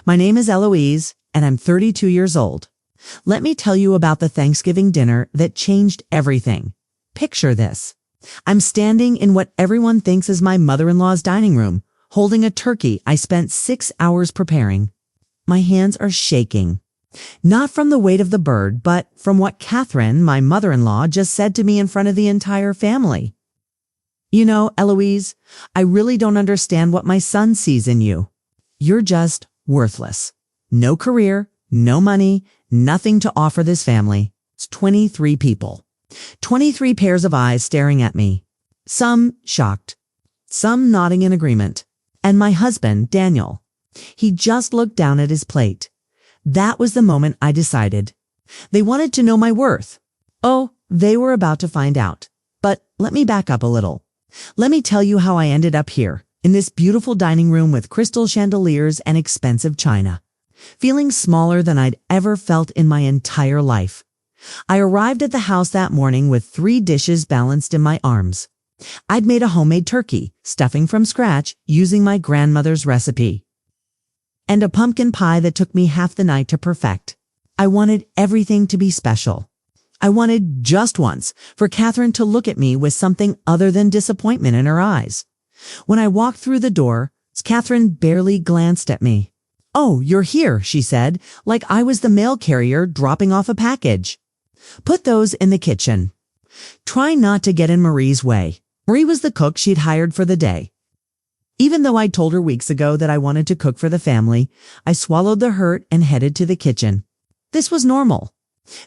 My name is Eloise, and I'm 32 years old. Let me tell you about the Thanksgiving dinner that changed everything. Picture this. I'm standing in what everyone thinks is my mother-in-law's dining room, holding a turkey I spent 6 hours preparing. My hands are shaking. Not from the weight of the bird, but from what Catherine, my mother-in-law, just said to me in front of the entire family. You know, Eloise, I really don't understand what my son sees in you. You're just worthless. No career, no money, nothing to offer this family. It's 23 people. 23 pairs of eyes staring at me. Some shocked, some nodding in agreement. And my husband, Daniel. He just looked down at his plate. That was the moment I decided. They wanted to know my worth. Oh, they were about to find out. But let me back up a little. Let me tell you how I ended up here, in this beautiful dining room with crystal chandeliers and expensive china, feeling smaller than I'd ever felt in my entire life. I arrived at the house that morning with 3 dishes balanced in my arms. I'd made a homemade turkey, stuffing from scratch, using my grandmother's recipe, and a pumpkin pie that took me half the night to perfect. I wanted everything to be special. I wanted just once for Catherine to look at me with something other than disappointment in her eyes. When I walked through the door, Catherine barely glanced at me. "Oh, you're here," she said, like I was the mail carrier dropping off a package. "Put those in the kitchen." Try not to get in Marie's way. Marie was the cook she'd hired for the day. Even though I'd told her weeks ago that I wanted to cook for the family, I swallowed the hurt and headed to the kitchen. This was normal.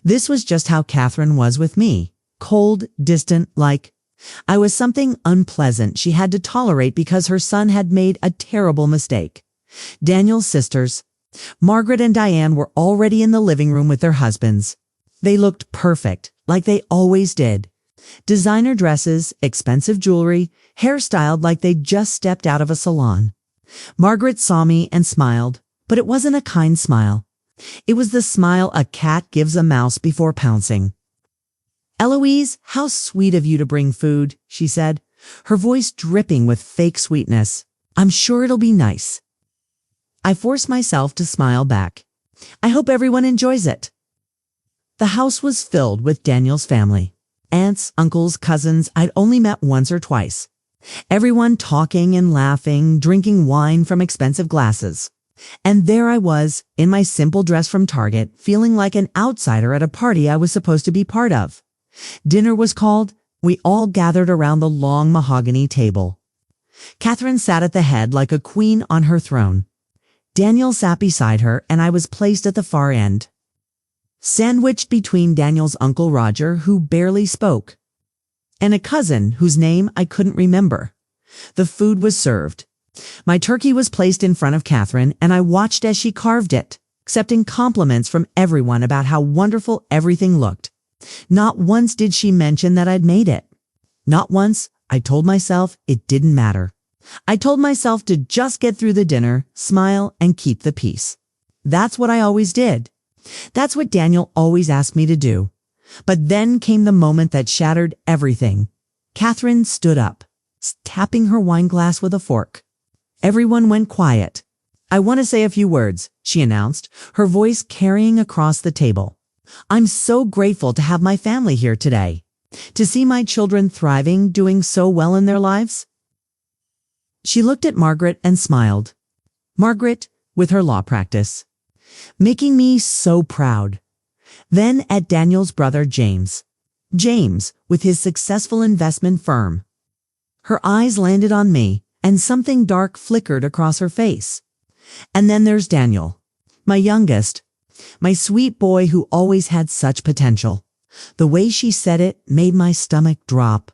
This was just how Catherine was with me. Cold, distant, like I was something unpleasant she had to tolerate because her son had made a terrible mistake. Daniel's sisters, Margaret and Diane, were already in the living room with their husbands. They looked perfect, like they always did. Designer dresses, expensive jewelry, hairstyled like they'd just stepped out of a salon. Margaret saw me and smiled, but it wasn't a kind smile. It was the smile a cat gives a mouse before pouncing. "Eloise, how sweet of you to bring food," she said, her voice dripping with fake sweetness. "I'm sure it'll be nice." I forced myself to smile back. "I hope everyone enjoys it." The house was filled with Daniel's family. Aunts, uncles, cousins I'd only met once or twice. Everyone talking and laughing, drinking wine from expensive glasses. And there I was, in my simple dress from Target, feeling like an outsider at a party I was supposed to be part of. Dinner was called. We all gathered around the long mahogany table. Catherine sat at the head like a queen on her throne. Daniel sat beside her, and I was placed at the far end, sandwiched between Daniel's Uncle Roger, who barely spoke, and a cousin whose name I couldn't remember. The food was served. My turkey was placed in front of Catherine, and I watched as she carved it, accepting compliments from everyone about how wonderful everything looked. Not once did she mention that I'd made it. Not once. I told myself it didn't matter. I told myself to just get through the dinner, smile, and keep the peace. That's what I always did. That's what Daniel always asked me to do. But then came the moment that shattered everything. Catherine stood up, tapping her wine glass with a fork. Everyone went quiet. "I want to say a few words," she announced, her voice carrying across the table. "I'm so grateful to have my family here today. To see my children thriving, doing so well in their lives." She looked at Margaret and smiled. Margaret, with her law practice, making me so proud. Then at Daniel's brother James. James, with his successful investment firm. Her eyes landed on me, and something dark flickered across her face. And then there's Daniel, my youngest, my sweet boy who always had such potential. The way she said it made my stomach drop.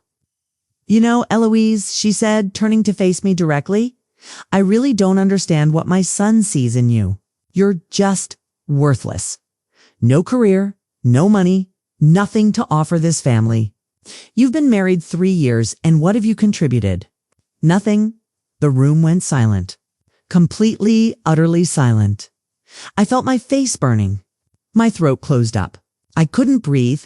"You know, Eloise," she said, turning to face me directly, "I really don't understand what my son sees in you. You're just worthless. No career, no money, nothing to offer this family. You've been married 3 years, and what have you contributed? Nothing." The room went silent. Completely, utterly silent. I felt my face burning. My throat closed up. I couldn't breathe.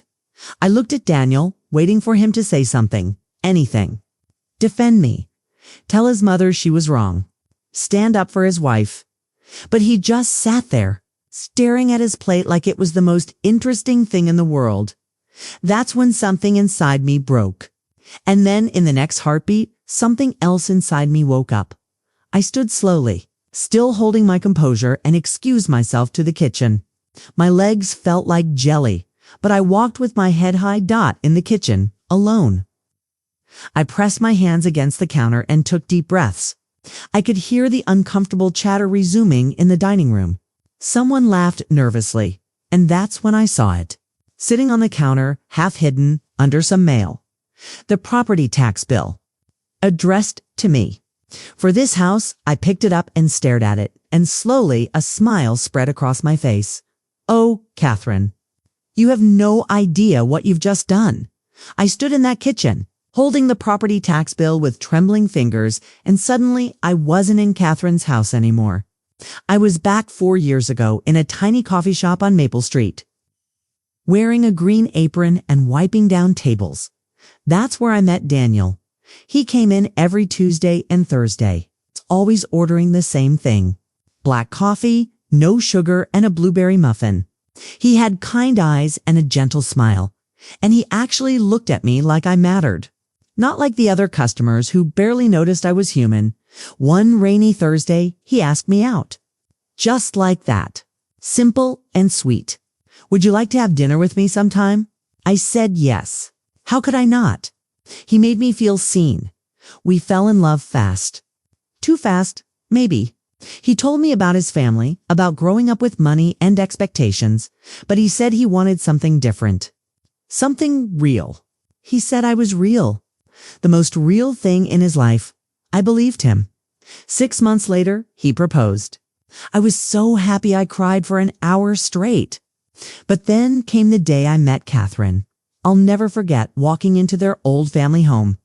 I looked at Daniel, waiting for him to say something. Anything. Defend me. Tell his mother she was wrong. Stand up for his wife. But he just sat there, staring at his plate like it was the most interesting thing in the world. That's when something inside me broke. And then in the next heartbeat, something else inside me woke up. I stood slowly, still holding my composure, and excused myself to the kitchen. My legs felt like jelly, but I walked with my head high in the kitchen, alone. I pressed my hands against the counter and took deep breaths. I could hear the uncomfortable chatter resuming in the dining room. Someone laughed nervously, and that's when I saw it. Sitting on the counter, half hidden under some mail. The property tax bill. Addressed to me. For this house, I picked it up and stared at it, and slowly a smile spread across my face. Oh, Catherine, you have no idea what you've just done. I stood in that kitchen, holding the property tax bill with trembling fingers, and suddenly I wasn't in Catherine's house anymore. I was back 4 years ago in a tiny coffee shop on Maple Street, wearing a green apron and wiping down tables. That's where I met Daniel. He came in every Tuesday and Thursday, always ordering the same thing. Black coffee, no sugar, and a blueberry muffin. He had kind eyes and a gentle smile, and he actually looked at me like I mattered. Not like the other customers who barely noticed I was human. One rainy Thursday, he asked me out. Just like that. Simple and sweet. Would you like to have dinner with me sometime? I said yes. How could I not? He made me feel seen. We fell in love fast. Too fast, maybe. He told me about his family, about growing up with money and expectations, but he said he wanted something different. Something real. He said I was real. The most real thing in his life. I believed him. 6 months later, he proposed. I was so happy I cried for an hour straight. But then came the day I met Catherine. I'll never forget walking into their old family home.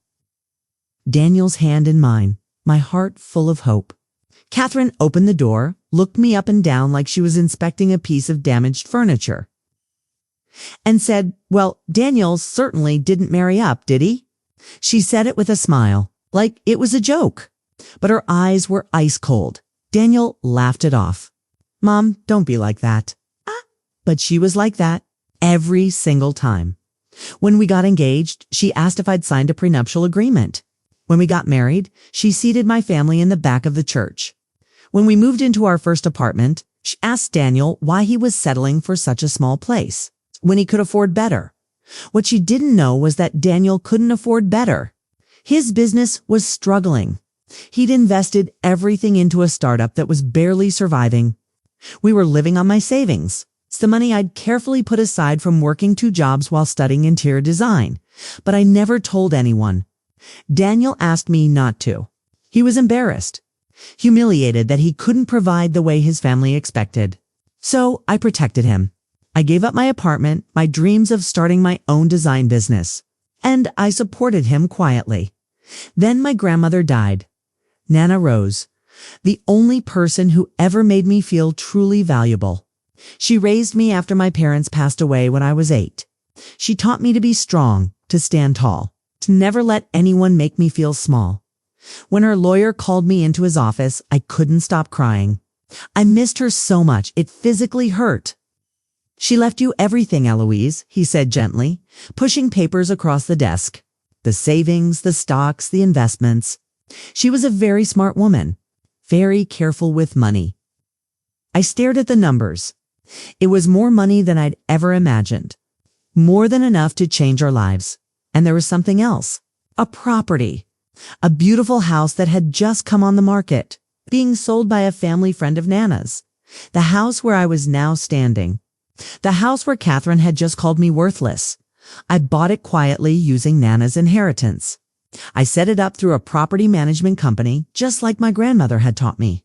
Daniel's hand in mine, my heart full of hope. Catherine opened the door, looked me up and down like she was inspecting a piece of damaged furniture, and said, "Well, Daniel certainly didn't marry up, did he?" She said it with a smile, like it was a joke, but her eyes were ice cold. Daniel laughed it off. "Mom, don't be like that." But she was like that every single time. When we got engaged, she asked if I'd signed a prenuptial agreement. When we got married, she seated my family in the back of the church. When we moved into our first apartment, she asked Daniel why he was settling for such a small place, when he could afford better. What she didn't know was that Daniel couldn't afford better. His business was struggling. He'd invested everything into a startup that was barely surviving. We were living on my savings. It's the money I'd carefully put aside from working 2 jobs while studying interior design, but I never told anyone. Daniel asked me not to. He was embarrassed, humiliated that he couldn't provide the way his family expected. So I protected him. I gave up my apartment, my dreams of starting my own design business, and I supported him quietly. Then my grandmother died. Nana Rose, the only person who ever made me feel truly valuable. She raised me after my parents passed away when I was 8. She taught me to be strong, to stand tall, to never let anyone make me feel small. When her lawyer called me into his office, I couldn't stop crying. I missed her so much, it physically hurt. "She left you everything, Eloise," he said gently, pushing papers across the desk. The savings, the stocks, the investments. She was a very smart woman, very careful with money. I stared at the numbers. It was more money than I'd ever imagined. More than enough to change our lives. And there was something else. A property. A beautiful house that had just come on the market, being sold by a family friend of Nana's. The house where I was now standing. The house where Catherine had just called me worthless. I bought it quietly using Nana's inheritance. I set it up through a property management company, just like my grandmother had taught me.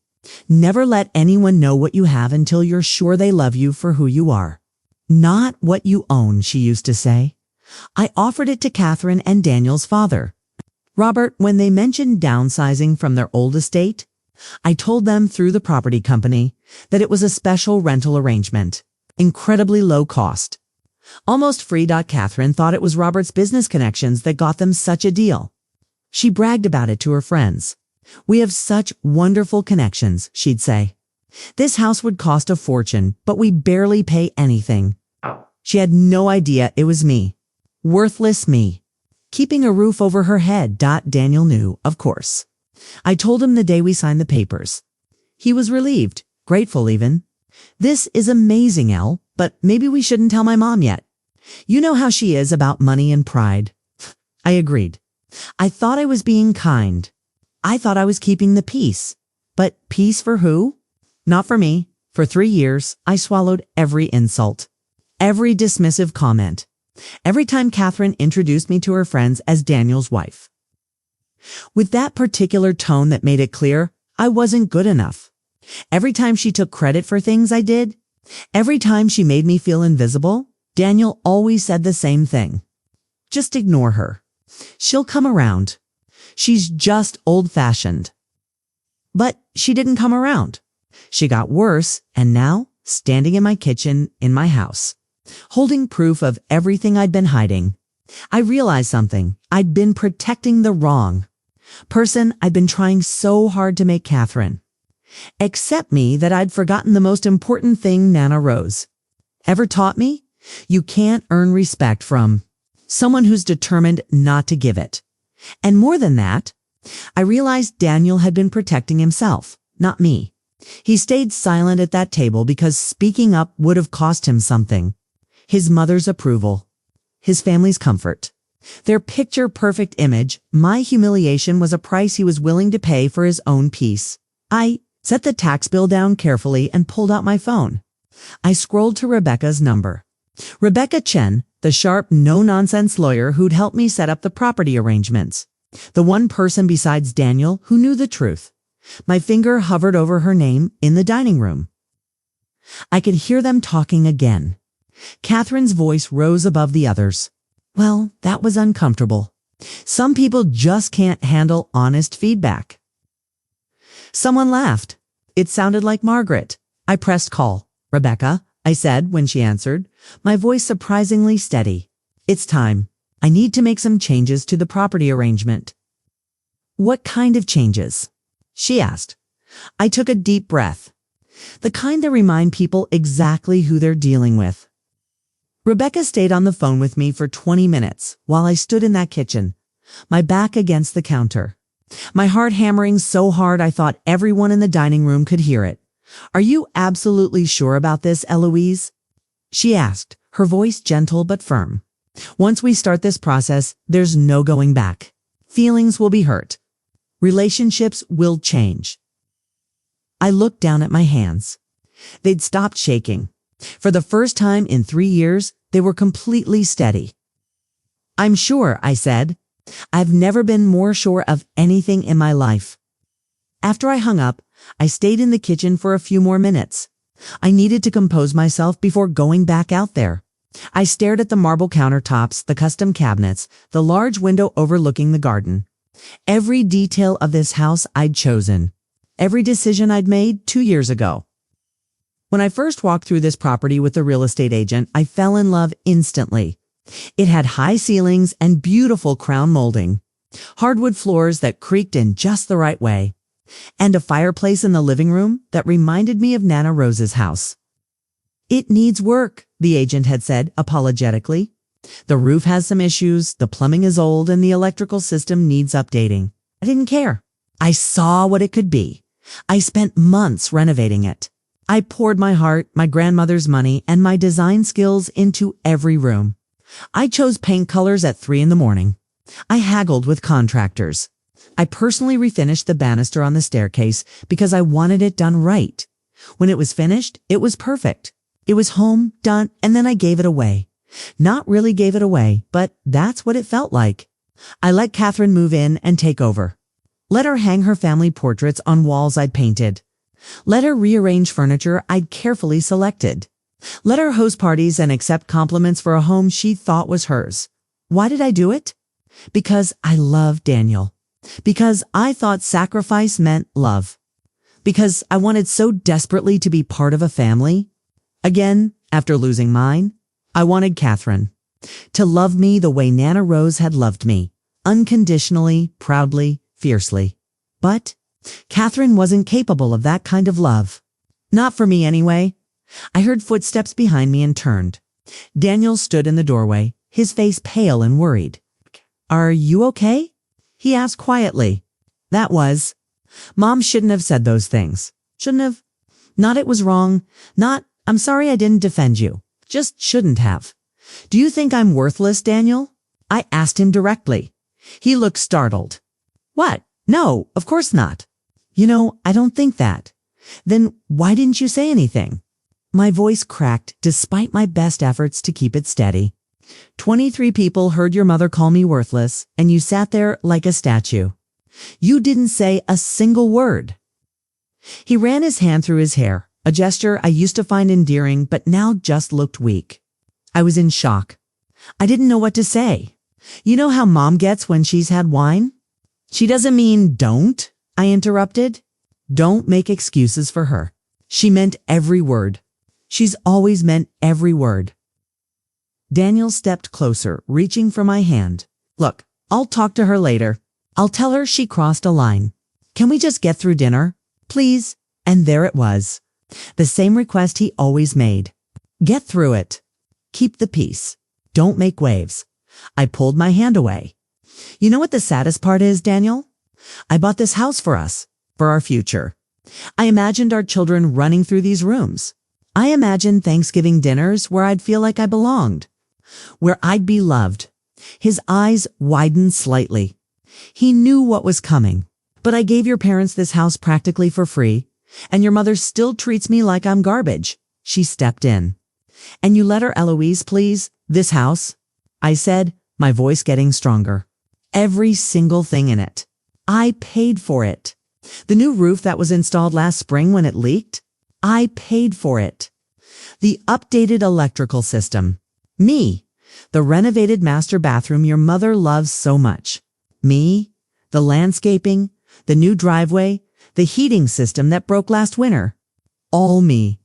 Never let anyone know what you have until you're sure they love you for who you are. Not what you own, she used to say. I offered it to Catherine and Daniel's father, Robert, when they mentioned downsizing from their old estate. I told them through the property company that it was a special rental arrangement, incredibly low cost. Almost free. Catherine thought it was Robert's business connections that got them such a deal. She bragged about it to her friends. "We have such wonderful connections," she'd say. This house would cost a fortune, but we barely pay anything. She had no idea it was me. Worthless me. Keeping a roof over her head. Daniel knew, of course. I told him the day we signed the papers. He was relieved, grateful even. This is amazing, Elle, but maybe we shouldn't tell my mom yet. You know how she is about money and pride. I agreed. I thought I was being kind. I thought I was keeping the peace. But peace for who? Not for me. For 3 years, I swallowed every insult, every dismissive comment, every time Catherine introduced me to her friends as Daniel's wife. With that particular tone that made it clear I wasn't good enough. Every time she took credit for things I did, every time she made me feel invisible, Daniel always said the same thing. Just ignore her. She'll come around. She's just old-fashioned. But she didn't come around. She got worse, and now, standing in my kitchen in my house, holding proof of everything I'd been hiding, I realized something. I'd been protecting the wrong person. I'd been trying so hard to make Catherine accept me that I'd forgotten the most important thing Nana Rose ever taught me. You can't earn respect from someone who's determined not to give it. And more than that, I realized Daniel had been protecting himself, not me. He stayed silent at that table because speaking up would have cost him something. His mother's approval, his family's comfort, their picture-perfect image. My humiliation was a price he was willing to pay for his own peace. I set the tax bill down carefully and pulled out my phone. I scrolled to Rebecca's number. Rebecca Chen, the sharp, no-nonsense lawyer who'd helped me set up the property arrangements. The one person besides Daniel who knew the truth. My finger hovered over her name in the dining room. I could hear them talking again. Catherine's voice rose above the others. Well, that was uncomfortable. Some people just can't handle honest feedback. Someone laughed. It sounded like Margaret. I pressed call. Rebecca, I said when she answered, my voice surprisingly steady. It's time. I need to make some changes to the property arrangement. What kind of changes? She asked. I took a deep breath. The kind that remind people exactly who they're dealing with. Rebecca stayed on the phone with me for 20 minutes while I stood in that kitchen, my back against the counter, my heart hammering so hard I thought everyone in the dining room could hear it. Are you absolutely sure about this, Eloise? She asked, her voice gentle but firm. Once we start this process, there's no going back. Feelings will be hurt. Relationships will change. I looked down at my hands. They'd stopped shaking. For the first time in 3 years, they were completely steady. I'm sure, I said. I've never been more sure of anything in my life. After I hung up, I stayed in the kitchen for a few more minutes. I needed to compose myself before going back out there. I stared at the marble countertops, the custom cabinets, the large window overlooking the garden. Every detail of this house I'd chosen. Every decision I'd made 2 years ago. When I first walked through this property with the real estate agent, I fell in love instantly. It had high ceilings and beautiful crown molding, hardwood floors that creaked in just the right way, and a fireplace in the living room that reminded me of Nana Rose's house. It needs work, the agent had said apologetically. The roof has some issues, the plumbing is old, and the electrical system needs updating. I didn't care. I saw what it could be. I spent months renovating it. I poured my heart, my grandmother's money, and my design skills into every room. I chose paint colors at 3 a.m. I haggled with contractors. I personally refinished the banister on the staircase because I wanted it done right. When it was finished, it was perfect. It was home, done, and then I gave it away. Not really gave it away, but that's what it felt like. I let Catherine move in and take over. Let her hang her family portraits on walls I'd painted. Let her rearrange furniture I'd carefully selected. Let her host parties and accept compliments for a home she thought was hers. Why did I do it? Because I loved Daniel. Because I thought sacrifice meant love. Because I wanted so desperately to be part of a family. Again, after losing mine, I wanted Catherine to love me the way Nana Rose had loved me, unconditionally, proudly, fiercely. But Catherine wasn't capable of that kind of love. Not for me anyway. I heard footsteps behind me and turned. Daniel stood in the doorway, his face pale and worried. Are you okay? He asked quietly. That was. Mom shouldn't have said those things. Shouldn't have. Not it was wrong. Not, I'm sorry I didn't defend you. Just shouldn't have. Do you think I'm worthless, Daniel? I asked him directly. He looked startled. What? No, of course not. I don't think that. Then why didn't you say anything? My voice cracked despite my best efforts to keep it steady. 23 people heard your mother call me worthless, and you sat there like a statue. You didn't say a single word. He ran his hand through his hair, a gesture I used to find endearing but now just looked weak. I was in shock. I didn't know what to say. You know how Mom gets when she's had wine? She doesn't mean don't, I interrupted. Don't make excuses for her. She meant every word. She's always meant every word. Daniel stepped closer, reaching for my hand. Look, I'll talk to her later. I'll tell her she crossed a line. Can we just get through dinner? Please? And there it was. The same request he always made. Get through it. Keep the peace. Don't make waves. I pulled my hand away. You know what the saddest part is, Daniel? I bought this house for us, for our future. I imagined our children running through these rooms. I imagined Thanksgiving dinners where I'd feel like I belonged, where I'd be loved. His eyes widened slightly. He knew what was coming. But I gave your parents this house practically for free, and your mother still treats me like I'm garbage. She stepped in. And you let her, Eloise, please, this house? I said, my voice getting stronger. Every single thing in it. I paid for it. The new roof that was installed last spring when it leaked? I paid for it. The updated electrical system. Me. The renovated master bathroom your mother loves so much. Me. The landscaping. The new driveway. The heating system that broke last winter. All me.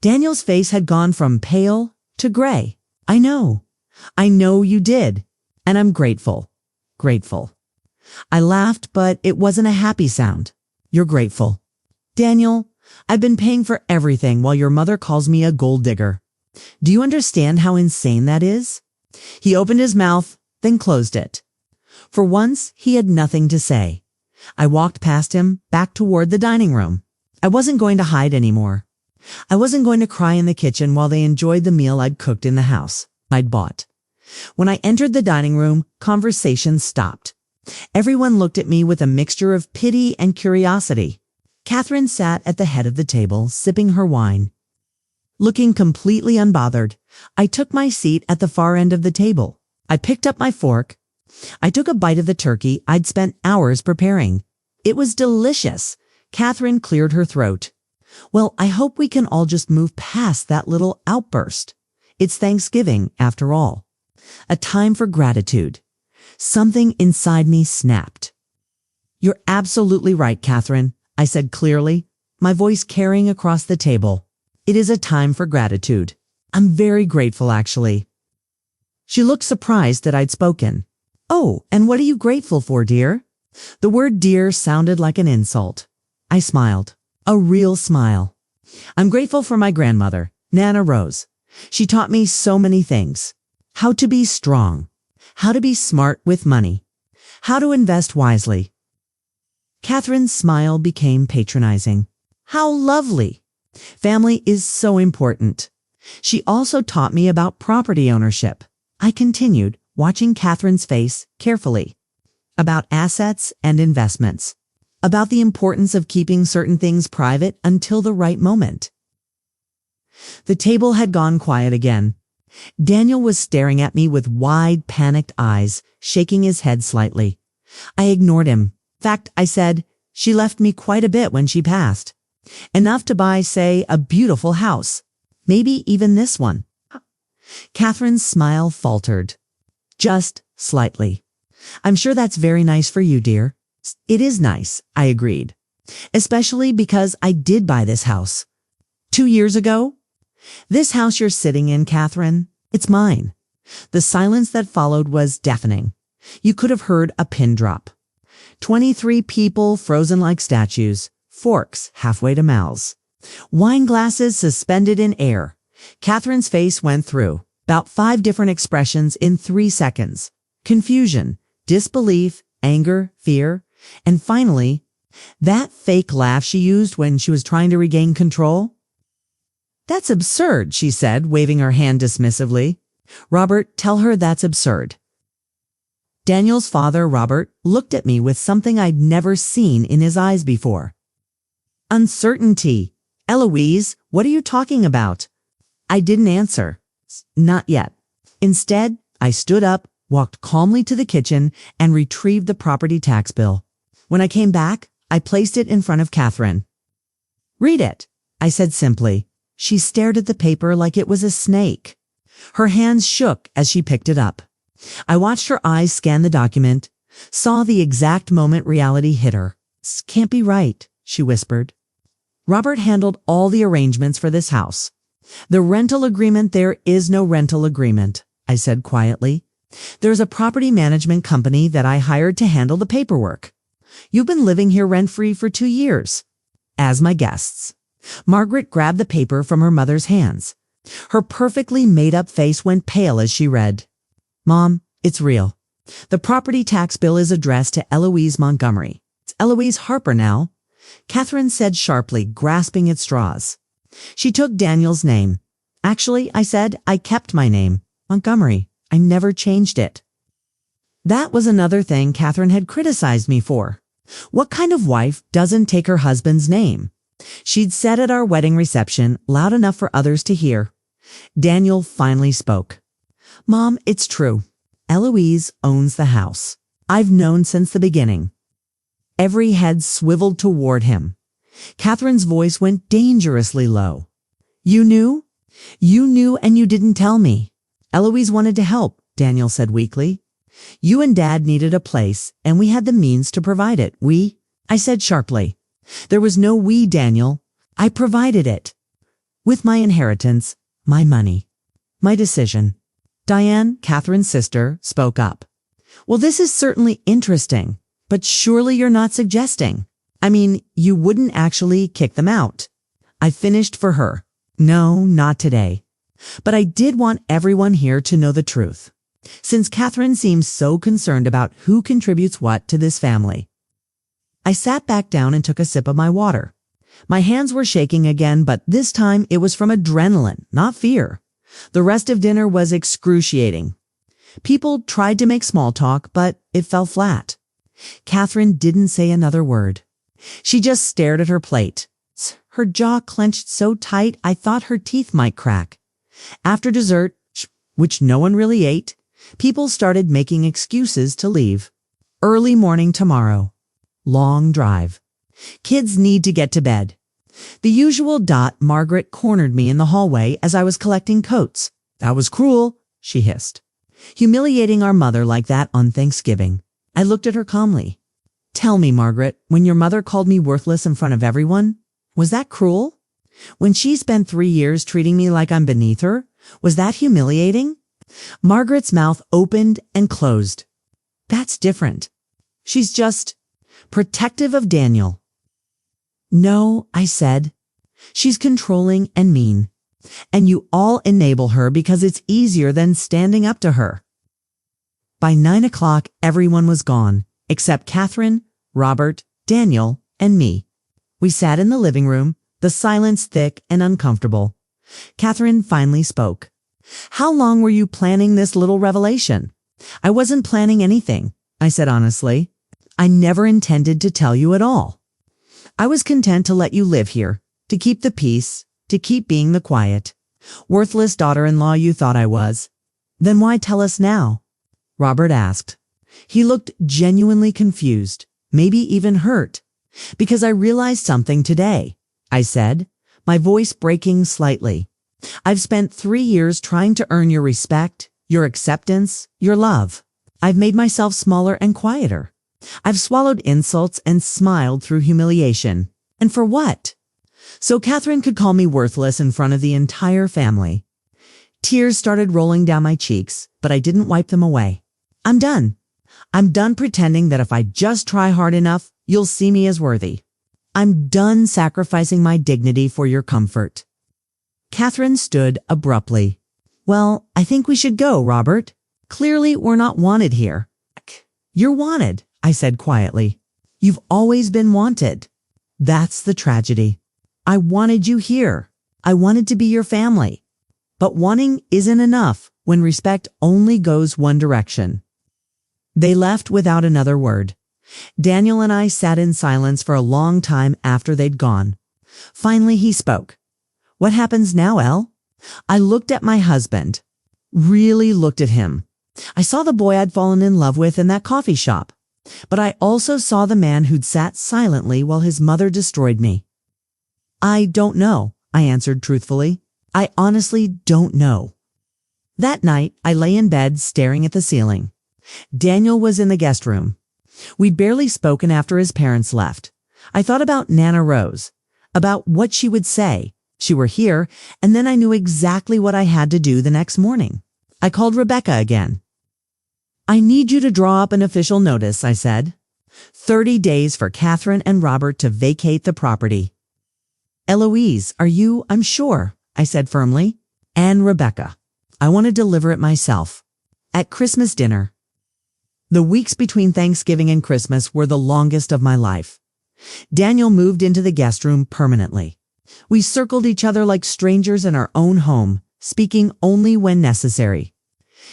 Daniel's face had gone from pale to gray. I know. I know you did. And I'm grateful. Grateful. I laughed, but it wasn't a happy sound. You're grateful. Daniel, I've been paying for everything while your mother calls me a gold digger. Do you understand how insane that is? He opened his mouth, then closed it. For once, he had nothing to say. I walked past him, back toward the dining room. I wasn't going to hide anymore. I wasn't going to cry in the kitchen while they enjoyed the meal I'd cooked in the house I'd bought. When I entered the dining room, conversation stopped. Everyone looked at me with a mixture of pity and curiosity. Catherine sat at the head of the table, sipping her wine. Looking completely unbothered, I took my seat at the far end of the table. I picked up my fork. I took a bite of the turkey I'd spent hours preparing. It was delicious. Catherine cleared her throat. Well, I hope we can all just move past that little outburst. It's Thanksgiving, after all. A time for gratitude. Something inside me snapped. You're absolutely right, Catherine, I said clearly, my voice carrying across the table. It is a time for gratitude. I'm very grateful, actually. She looked surprised that I'd spoken. Oh, and what are you grateful for, dear? The word dear sounded like an insult. I smiled. A real smile. I'm grateful for my grandmother, Nana Rose. She taught me so many things. How to be strong. How to be smart with money. How to invest wisely. Catherine's smile became patronizing. How lovely. Family is so important. She also taught me about property ownership. I continued, watching Catherine's face carefully. About assets and investments. About the importance of keeping certain things private until the right moment. The table had gone quiet again. Daniel was staring at me with wide, panicked eyes, shaking his head slightly. I ignored him. In fact, I said, she left me quite a bit when she passed. Enough to buy, say, a beautiful house. Maybe even this one. Catherine's smile faltered. Just slightly. I'm sure that's very nice for you, dear. It is nice, I agreed. Especially because I did buy this house. 2 years ago? This house you're sitting in, Catherine, it's mine. The silence that followed was deafening. You could have heard a pin drop. 23 people frozen like statues, forks halfway to mouths. Wine glasses suspended in air. Catherine's face went through about 5 different expressions in 3 seconds. Confusion, disbelief, anger, fear, and finally, that fake laugh she used when she was trying to regain control. "That's absurd," she said, waving her hand dismissively. "Robert, tell her that's absurd." Daniel's father, Robert, looked at me with something I'd never seen in his eyes before. "Uncertainty. Eloise, what are you talking about?" I didn't answer. Not yet. Instead, I stood up, walked calmly to the kitchen, and retrieved the property tax bill. When I came back, I placed it in front of Catherine. "Read it," I said simply. She stared at the paper like it was a snake. Her hands shook as she picked it up. I watched her eyes scan the document, saw the exact moment reality hit her. "This can't be right," she whispered. "Robert handled all the arrangements for this house. The rental agreement, there is no rental agreement," I said quietly. "There's a property management company that I hired to handle the paperwork. You've been living here rent-free for 2 years. As my guests." Margaret grabbed the paper from her mother's hands. Her perfectly made-up face went pale as she read. "Mom, it's real. The property tax bill is addressed to Eloise Montgomery. It's Eloise Harper now," Catherine said sharply, grasping at straws. She took Daniel's name. "Actually," I said, "I kept my name. Montgomery. I never changed it." That was another thing Catherine had criticized me for. What kind of wife doesn't take her husband's name? She'd said at our wedding reception, loud enough for others to hear. Daniel finally spoke. "Mom, it's true. Eloise owns the house. I've known since the beginning." Every head swiveled toward him. Catherine's voice went dangerously low. "You knew? You knew and you didn't tell me." "Eloise wanted to help," Daniel said weakly. "You and Dad needed a place, and we had the means to provide it. I said sharply. "There was no we, Daniel. I provided it. With my inheritance, my money, my decision." Diane, Catherine's sister, spoke up. "Well, this is certainly interesting, but surely you're not suggesting. I mean, you wouldn't actually kick them out." I finished for her. "No, not today. But I did want everyone here to know the truth, since Catherine seems so concerned about who contributes what to this family." I sat back down and took a sip of my water. My hands were shaking again, but this time it was from adrenaline, not fear. The rest of dinner was excruciating. People tried to make small talk, but it fell flat. Catherine didn't say another word. She just stared at her plate. Her jaw clenched so tight I thought her teeth might crack. After dessert, which no one really ate, people started making excuses to leave. Early morning tomorrow. Long drive. Kids need to get to bed. The usual dot. Margaret cornered me in the hallway as I was collecting coats. "That was cruel," she hissed. "Humiliating our mother like that on Thanksgiving." I looked at her calmly. "Tell me, Margaret, when your mother called me worthless in front of everyone, was that cruel? When she spent 3 years treating me like I'm beneath her, was that humiliating?" Margaret's mouth opened and closed. "That's different. She's just protective of Daniel." "No," I said. "She's controlling and mean. And you all enable her because it's easier than standing up to her." By 9 o'clock, everyone was gone, except Catherine, Robert, Daniel, and me. We sat in the living room, the silence thick and uncomfortable. Catherine finally spoke. "How long were you planning this little revelation?" "I wasn't planning anything," I said honestly. "I never intended to tell you at all. I was content to let you live here, to keep the peace, to keep being the quiet, worthless daughter-in-law you thought I was." "Then why tell us now?" Robert asked. He looked genuinely confused, maybe even hurt. "Because I realized something today," I said, my voice breaking slightly. "I've spent 3 years trying to earn your respect, your acceptance, your love. I've made myself smaller and quieter. I've swallowed insults and smiled through humiliation. And for what? So Catherine could call me worthless in front of the entire family." Tears started rolling down my cheeks, but I didn't wipe them away. "I'm done. I'm done pretending that if I just try hard enough, you'll see me as worthy." I'm done sacrificing my dignity for your comfort. Catherine stood abruptly. Well, I think we should go, Robert. Clearly, we're not wanted here. You're wanted, I said quietly. You've always been wanted. That's the tragedy. I wanted you here. I wanted to be your family. But wanting isn't enough when respect only goes one direction. They left without another word. Daniel and I sat in silence for a long time after they'd gone. Finally, he spoke. What happens now, Elle? I looked at my husband. Really looked at him. I saw the boy I'd fallen in love with in that coffee shop. But I also saw the man who'd sat silently while his mother destroyed me. I don't know, I answered truthfully. I honestly don't know. That night, I lay in bed staring at the ceiling. Daniel was in the guest room. We'd barely spoken after his parents left. I thought about Nana Rose, about what she would say. She were here, and then I knew exactly what I had to do the next morning. I called Rebecca again. I need you to draw up an official notice, I said. 30 days for Catherine and Robert to vacate the property. Eloise, are you? I'm sure, I said firmly. And Rebecca. I want to deliver it myself. At Christmas dinner. The weeks between Thanksgiving and Christmas were the longest of my life. Daniel moved into the guest room permanently. We circled each other like strangers in our own home, speaking only when necessary.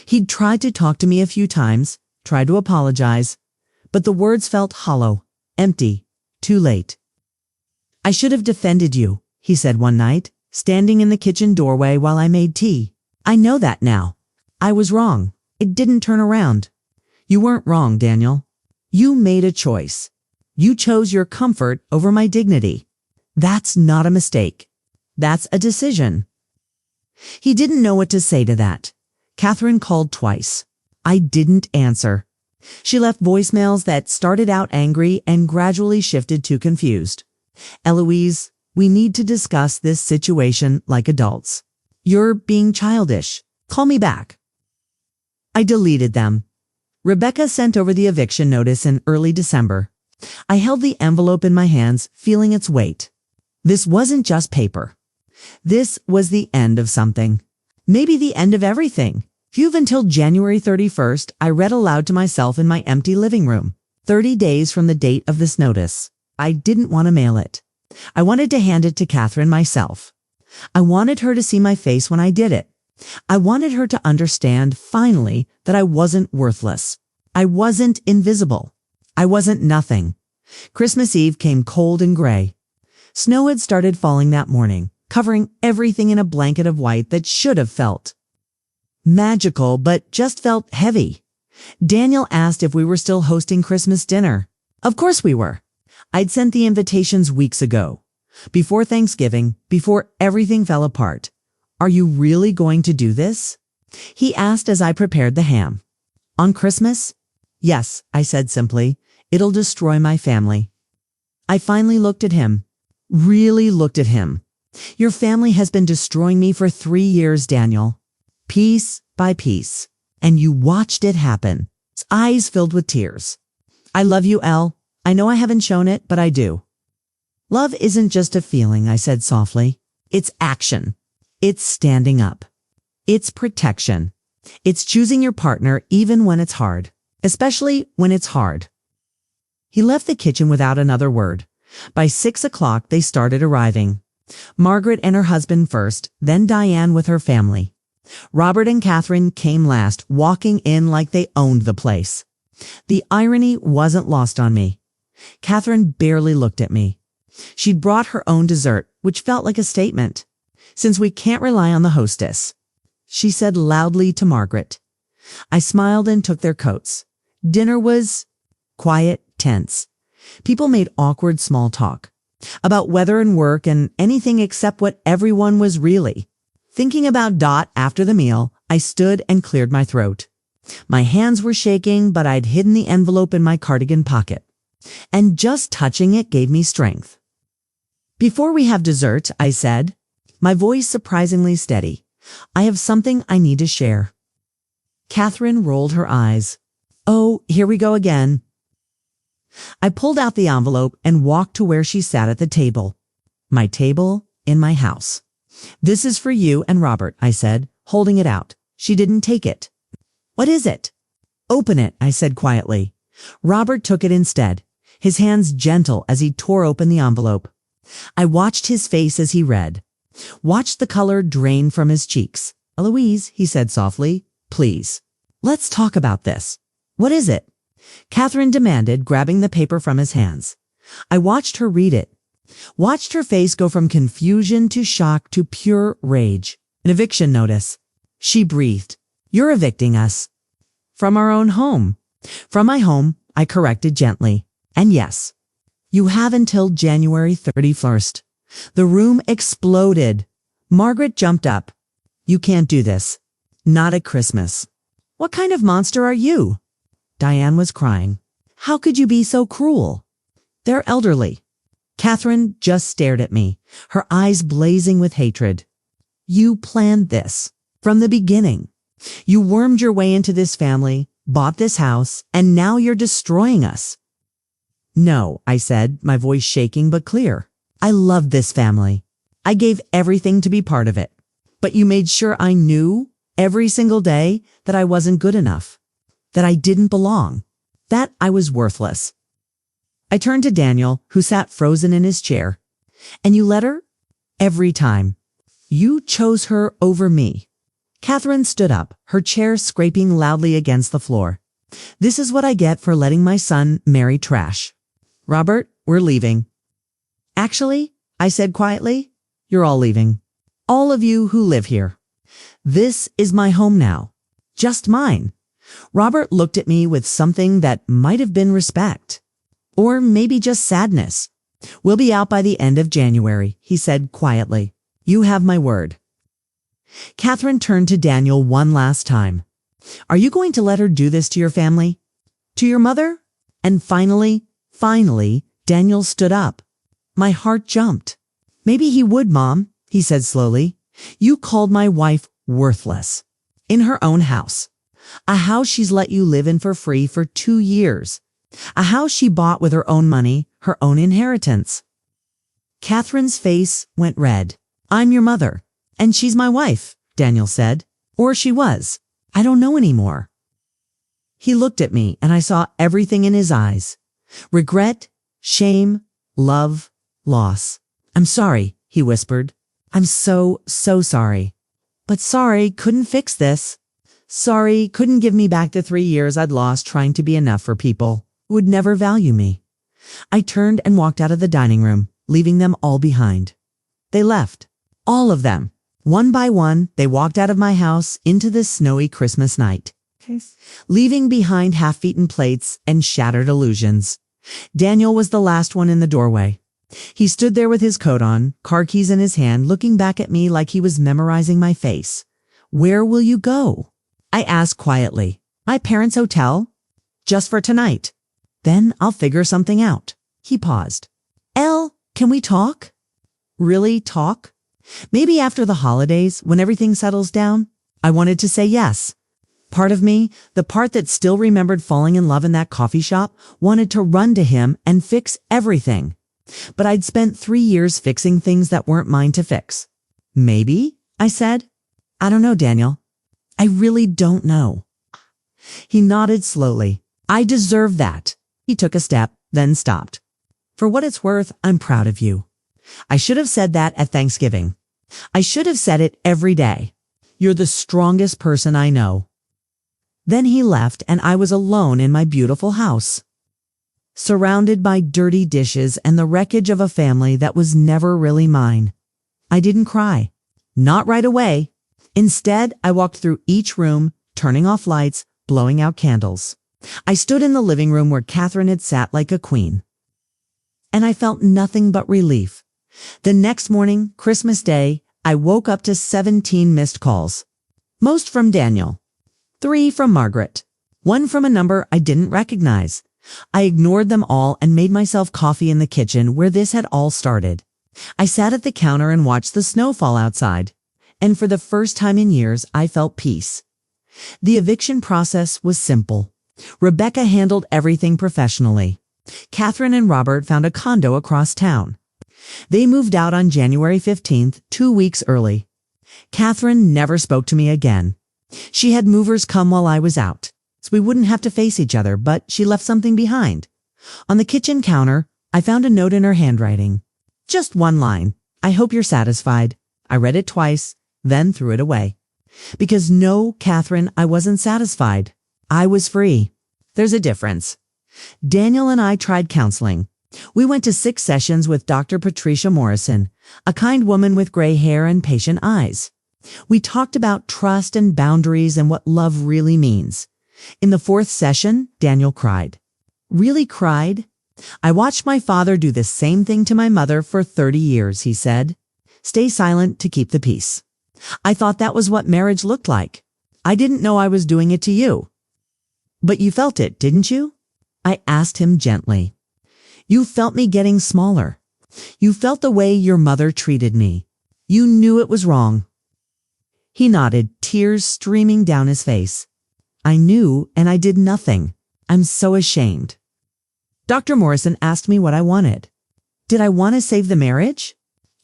He'd tried to talk to me a few times, tried to apologize, but the words felt hollow, empty, too late. I should have defended you, he said one night, standing in the kitchen doorway while I made tea. I know that now. I was wrong. It didn't turn around. You weren't wrong, Daniel. You made a choice. You chose your comfort over my dignity. That's not a mistake. That's a decision. He didn't know what to say to that. Catherine called twice. I didn't answer. She left voicemails that started out angry and gradually shifted to confused. Eloise, we need to discuss this situation like adults. You're being childish. Call me back. I deleted them. Rebecca sent over the eviction notice in early December. I held the envelope in my hands, feeling its weight. This wasn't just paper. This was the end of something. Maybe the end of everything. You've until January 31st, I read aloud to myself in my empty living room. 30 days from the date of this notice. I didn't want to mail it. I wanted to hand it to Catherine myself. I wanted her to see my face when I did it. I wanted her to understand, finally, that I wasn't worthless. I wasn't invisible. I wasn't nothing. Christmas Eve came cold and gray. Snow had started falling that morning, covering everything in a blanket of white that should have felt magical, but just felt heavy. Daniel asked if we were still hosting Christmas dinner. Of course we were. I'd sent the invitations weeks ago. Before Thanksgiving, before everything fell apart. Are you really going to do this? He asked as I prepared the ham. On Christmas? Yes, I said simply. It'll destroy my family. I finally looked at him. Really looked at him. Your family has been destroying me for 3 years, Daniel. Piece by piece. And you watched it happen. His eyes filled with tears. I love you, Elle. I know I haven't shown it, but I do. Love isn't just a feeling, I said softly. It's action. It's standing up. It's protection. It's choosing your partner even when it's hard, especially when it's hard. He left the kitchen without another word. By 6 o'clock, they started arriving. Margaret and her husband first, then Diane with her family. Robert and Catherine came last, walking in like they owned the place. The irony wasn't lost on me. Catherine barely looked at me. She'd brought her own dessert, which felt like a statement. Since we can't rely on the hostess, she said loudly to Margaret. I smiled and took their coats. Dinner was quiet, tense. People made awkward small talk about weather and work and anything except what everyone was really. Thinking about Dot after the meal, I stood and cleared my throat. My hands were shaking, but I'd hidden the envelope in my cardigan pocket. And just touching it gave me strength. Before we have dessert, I said, my voice surprisingly steady, I have something I need to share. Catherine rolled her eyes. Oh, here we go again. I pulled out the envelope and walked to where she sat at the table. My table in my house. "This is for you and Robert," I said, holding it out. She didn't take it. "What is it?" "Open it," I said quietly. Robert took it instead, his hands gentle as he tore open the envelope. I watched his face as he read. Watched the color drain from his cheeks. "Eloise," he said softly, "please. Let's talk about this." "What is it?" Catherine demanded, grabbing the paper from his hands. I watched her read it. Watched her face go from confusion to shock to pure rage. "An eviction notice." She breathed. "You're evicting us." "From our own home." "From my home," I corrected gently. "And yes, you have until January 31st. The room exploded. Margaret jumped up. "You can't do this. Not at Christmas." "What kind of monster are you?" Diane was crying. "How could you be so cruel?" "They're elderly." Catherine just stared at me, her eyes blazing with hatred. "You planned this. From the beginning. You wormed your way into this family, bought this house, and now you're destroying us." "No," I said, my voice shaking but clear. "I love this family. I gave everything to be part of it. But you made sure I knew every single day that I wasn't good enough, that I didn't belong, that I was worthless." I turned to Daniel, who sat frozen in his chair. "And you let her?" "Every time. You chose her over me." Catherine stood up, her chair scraping loudly against the floor. "This is what I get for letting my son marry trash. Robert, we're leaving." "Actually," I said quietly, "you're all leaving. All of you who live here. This is my home now. Just mine." Robert looked at me with something that might have been respect. Or maybe just sadness. "We'll be out by the end of January," he said quietly. "You have my word." Catherine turned to Daniel one last time. "Are you going to let her do this to your family? To your mother?" And finally, Daniel stood up. My heart jumped. "Maybe he would, Mom," he said slowly. "You called my wife worthless. In her own house. A house she's let you live in for free for 2 years. A house she bought with her own money, her own inheritance." Catherine's face went red. "I'm your mother, and she's my wife," Daniel said. "Or she was. I don't know anymore." He looked at me, and I saw everything in his eyes. Regret, shame, love, loss. "I'm sorry," he whispered. "I'm so sorry. But sorry couldn't fix this. Sorry couldn't give me back the 3 years I'd lost trying to be enough for people who would never value me." I turned and walked out of the dining room, leaving them all behind. They left. All of them. One by one, they walked out of my house into the snowy Christmas night, leaving behind half-eaten plates and shattered illusions. Daniel was the last one in the doorway. He stood there with his coat on, car keys in his hand, looking back at me like he was memorizing my face. "Where will you go?" I asked quietly. "My parents' hotel. Just for tonight. Then I'll figure something out." He paused. "Elle, can we talk?" "Really talk? Maybe after the holidays, when everything settles down?" I wanted to say yes. Part of me, the part that still remembered falling in love in that coffee shop, wanted to run to him and fix everything. But I'd spent 3 years fixing things that weren't mine to fix. "Maybe," I said. "I don't know, Daniel. I really don't know." He nodded slowly. "I deserve that." He took a step, then stopped. "For what it's worth, I'm proud of you. I should have said that at Thanksgiving. I should have said it every day. You're the strongest person I know." Then he left, and I was alone in my beautiful house, surrounded by dirty dishes and the wreckage of a family that was never really mine. I didn't cry. Not right away. Instead, I walked through each room, turning off lights, blowing out candles. I stood in the living room where Catherine had sat like a queen. And I felt nothing but relief. The next morning, Christmas Day, I woke up to 17 missed calls. Most from Daniel. 3 from Margaret. 1 from a number I didn't recognize. I ignored them all and made myself coffee in the kitchen where this had all started. I sat at the counter and watched the snow fall outside. And for the first time in years, I felt peace. The eviction process was simple. Rebecca handled everything professionally. Catherine and Robert found a condo across town. They moved out on January 15th, 2 weeks early. Catherine never spoke to me again. She had movers come while I was out, so we wouldn't have to face each other, but she left something behind. On the kitchen counter, I found a note in her handwriting. Just one line. I hope you're satisfied. I read it twice, then threw it away. Because no, Catherine, I wasn't satisfied. I was free. There's a difference. Daniel and I tried counseling. We went to 6 sessions with Dr. Patricia Morrison, a kind woman with gray hair and patient eyes. We talked about trust and boundaries and what love really means. In the 4th session, Daniel cried. Really cried? I watched my father do the same thing to my mother for 30 years, he said. Stay silent to keep the peace. I thought that was what marriage looked like. I didn't know I was doing it to you. But you felt it, didn't you? I asked him gently. You felt me getting smaller. You felt the way your mother treated me. You knew it was wrong. He nodded, tears streaming down his face. I knew, and I did nothing. I'm so ashamed. Dr. Morrison asked me what I wanted. Did I want to save the marriage?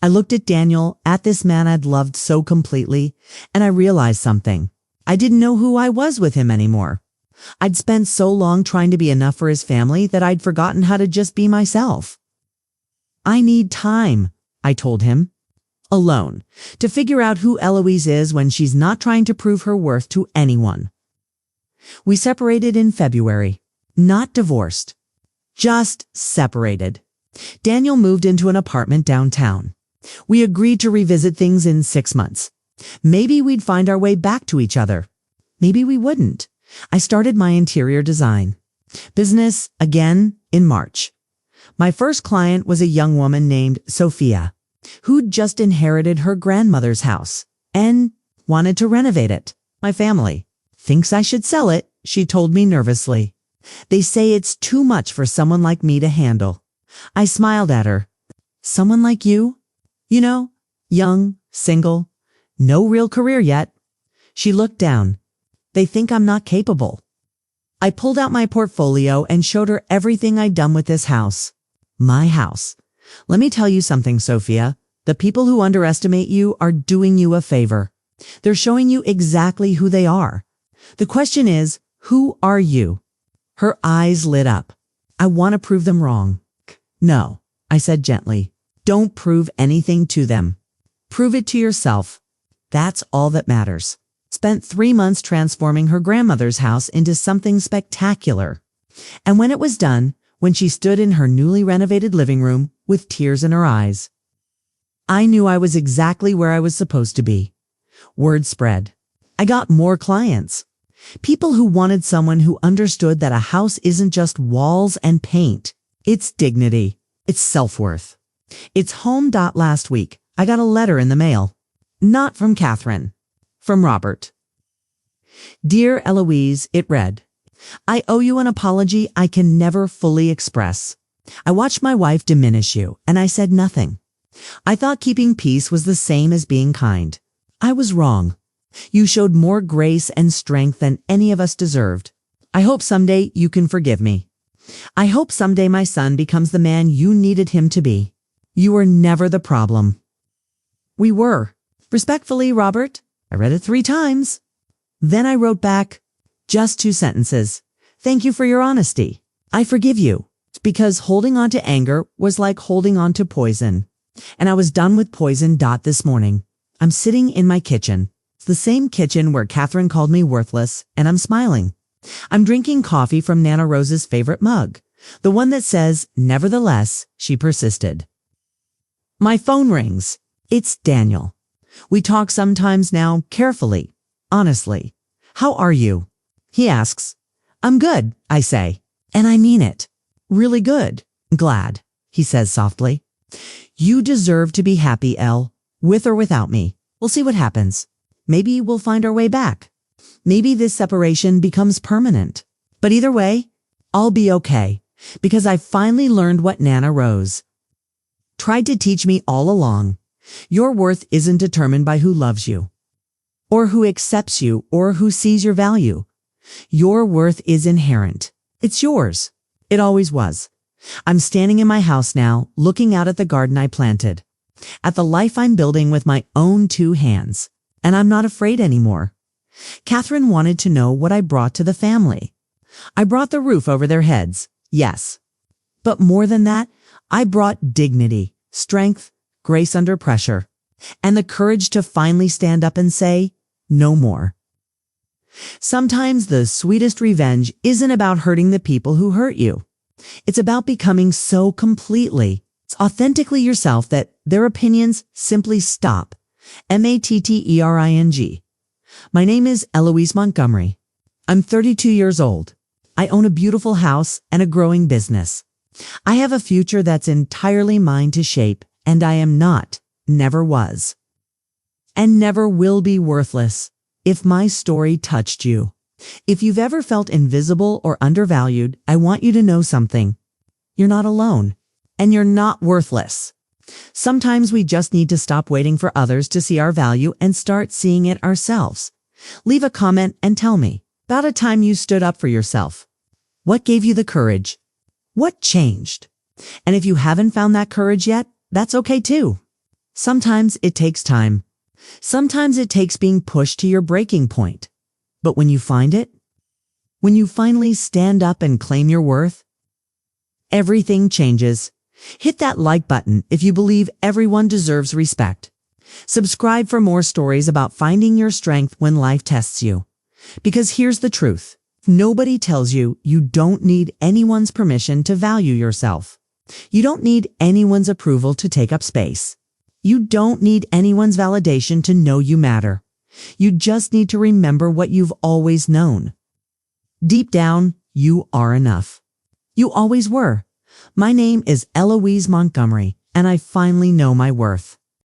I looked at Daniel, at this man I'd loved so completely, and I realized something. I didn't know who I was with him anymore. I'd spent so long trying to be enough for his family that I'd forgotten how to just be myself. I need time, I told him. Alone, to figure out who Eloise is when she's not trying to prove her worth to anyone. We separated in February, not divorced, just separated. Daniel moved into an apartment downtown. We agreed to revisit things in 6 months. Maybe we'd find our way back to each other. Maybe we wouldn't. I started my interior design business again in March. My first client was a young woman named Sophia, who'd just inherited her grandmother's house and wanted to renovate it. My family thinks I should sell it, she told me nervously. They say it's too much for someone like me to handle. I smiled at her. Someone like you? You know, young, single, no real career yet. She looked down. They think I'm not capable. I pulled out my portfolio and showed her everything I'd done with this house. My house. Let me tell you something, Sophia. The people who underestimate you are doing you a favor. They're showing you exactly who they are. The question is, who are you? Her eyes lit up. I want to prove them wrong. No, I said gently. Don't prove anything to them. Prove it to yourself. That's all that matters. Spent 3 months transforming her grandmother's house into something spectacular. And when it was done, when she stood in her newly renovated living room with tears in her eyes, I knew I was exactly where I was supposed to be. Word spread. I got more clients. People who wanted someone who understood that a house isn't just walls and paint. It's dignity. It's self-worth. It's home. Last week, I got a letter in the mail. Not from Catherine. From Robert. Dear Eloise, it read, I owe you an apology I can never fully express. I watched my wife diminish you, and I said nothing. I thought keeping peace was the same as being kind. I was wrong. You showed more grace and strength than any of us deserved. I hope someday you can forgive me. I hope someday my son becomes the man you needed him to be. You were never the problem. We were. Respectfully, Robert. I read it 3 times. Then I wrote back, just 2 sentences. Thank you for your honesty. I forgive you. Because holding on to anger was like holding on to poison. And I was done with poison. This morning, I'm sitting in my kitchen. It's the same kitchen where Catherine called me worthless, and I'm smiling. I'm drinking coffee from Nana Rose's favorite mug, the one that says, nevertheless, she persisted. My phone rings. It's Daniel. We talk sometimes now, carefully, honestly. How are you? He asks. I'm good, I say. And I mean it. Really good. Glad, he says softly. You deserve to be happy, Elle, with or without me. We'll see what happens. Maybe we'll find our way back. Maybe this separation becomes permanent. But either way, I'll be okay, because I finally learned what Nana Rose tried to teach me all along. Your worth isn't determined by who loves you, or who accepts you, or who sees your value. Your worth is inherent. It's yours. It always was. I'm standing in my house now, looking out at the garden I planted, at the life I'm building with my own two hands, and I'm not afraid anymore. Catherine wanted to know what I brought to the family. I brought the roof over their heads, yes. But more than that, I brought dignity, strength, grace under pressure, and the courage to finally stand up and say, no more. Sometimes the sweetest revenge isn't about hurting the people who hurt you. It's about becoming so completely, authentically yourself that their opinions simply stop. Mattering. My name is Eloise Montgomery. I'm 32 years old. I own a beautiful house and a growing business. I have a future that's entirely mine to shape, and I am not, never was, and never will be worthless. If my story touched you, if you've ever felt invisible or undervalued, I want you to know something. You're not alone, and you're not worthless. Sometimes we just need to stop waiting for others to see our value and start seeing it ourselves. Leave a comment and tell me about a time you stood up for yourself. What gave you the courage? What changed? And if you haven't found that courage yet, that's okay too. Sometimes it takes time. Sometimes it takes being pushed to your breaking point. But when you find it, when you finally stand up and claim your worth, everything changes. Hit that like button if you believe everyone deserves respect. Subscribe for more stories about finding your strength when life tests you. Because here's the truth. Nobody tells you you don't need anyone's permission to value yourself. You don't need anyone's approval to take up space. You don't need anyone's validation to know you matter. You just need to remember what you've always known. Deep down, you are enough. You always were. My name is Eloise Montgomery, and I finally know my worth.